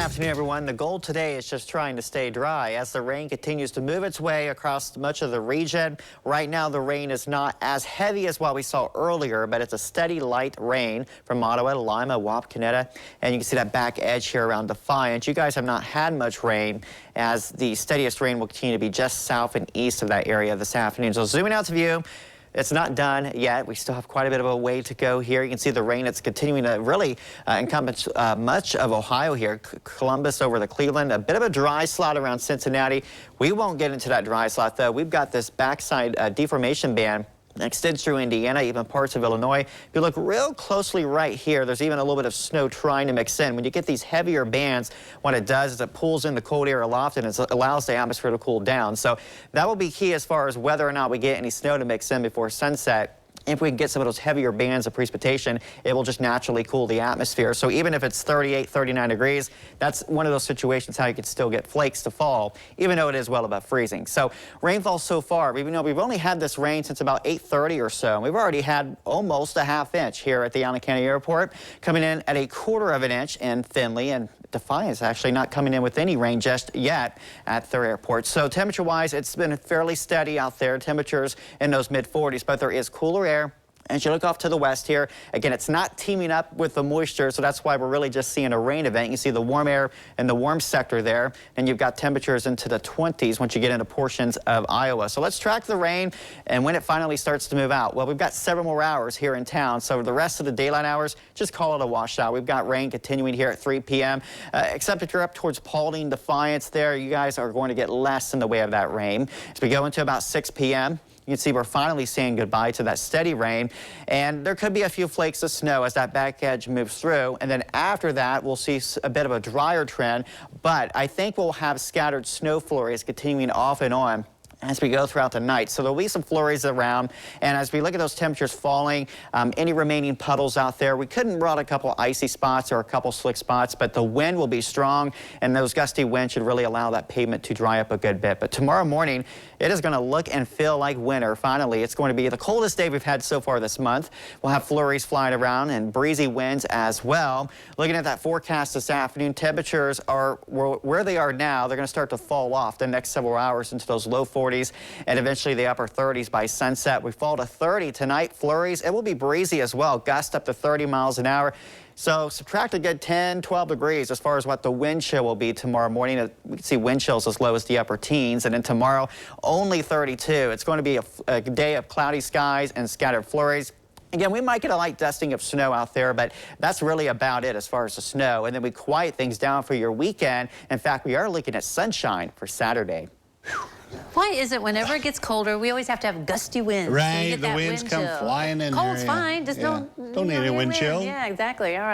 afternoon, everyone. The goal today is just trying to stay dry as the rain continues to move its way across much of the region. Right now, the rain is not as heavy as what we saw earlier, but it's a steady light rain from Ottawa to Lima, Wapakoneta, and you can see that back edge here around Defiance. You guys have not had much rain, as the steadiest rain will continue to be just south and east of that area this afternoon. So zooming out to view. It's not done yet. We still have quite a bit of a way to go here. You can see the rain that's continuing to really encompass much of Ohio here. Columbus over to Cleveland. A bit of a dry slot around Cincinnati. We won't get into that dry slot, though. We've got this backside deformation band that extends through Indiana, even parts of Illinois. If you look real closely right here, there's even a little bit of snow trying to mix in. When you get these heavier bands, what it does is it pulls in the cold air aloft and it allows the atmosphere to cool down. So that will be key as far as whether or not we get any snow to mix in before sunset. If we can get some of those heavier bands of precipitation, it will just naturally cool the atmosphere. So even if it's 38, 39 degrees, that's one of those situations how you could still get flakes to fall, even though it is well above freezing. So rainfall so far, we've only had this rain since about 8:30 or so. And we've already had almost a half inch here at the Allen County Airport, coming in at 1/4 inch in Findlay, and Defiance actually not coming in with any rain just yet at their airport. So temperature-wise, it's been fairly steady out there. Temperatures in those mid-40s, but there is cooler air. As you look off to the west here, again, it's not teaming up with the moisture, so that's why we're really just seeing a rain event. You see the warm air in the warm sector there, and you've got temperatures into the 20s once you get into portions of Iowa. So let's track the rain and when it finally starts to move out. Well, we've got several more hours here in town, so the rest of the daylight hours, just call it a washout. We've got rain continuing here at 3 p.m., except if you're up towards Paulding, Defiance there, you guys are going to get less in the way of that rain. As we go into about 6 p.m., you can see we're finally saying goodbye to that steady rain, and there could be a few flakes of snow as that back edge moves through. And then after that, we'll see a bit of a drier trend, but I think we'll have scattered snow flurries continuing off and on as we go throughout the night. So there'll be some flurries around, and as we look at those temperatures falling, any remaining puddles out there, we couldn't run a couple icy spots or a couple slick spots, but the wind will be strong, and those gusty winds should really allow that pavement to dry up a good bit. But tomorrow morning, it is going to look and feel like winter. Finally, it's going to be the coldest day we've had so far this month. We'll have flurries flying around and breezy winds as well. Looking at that forecast this afternoon, temperatures are where they are now. They're going to start to fall off the next several hours into those low 40s and eventually the upper 30s by sunset. We fall to 30 tonight. Flurries, it will be breezy as well. Gusts up to 30 miles an hour. So subtract a good 10, 12 degrees as far as what the wind chill will be tomorrow morning. We can see wind chills as low as the upper teens. And then tomorrow, only 32. It's going to be a day of cloudy skies and scattered flurries. Again, we might get a light dusting of snow out there, but that's really about it as far as the snow. And then we quiet things down for your weekend. In fact, we are looking at sunshine for Saturday. Why is it whenever it gets colder, we always have to have gusty winds? Right, the winds come flying in. Cold's fine, just don't need a wind chill. Yeah, exactly. All right.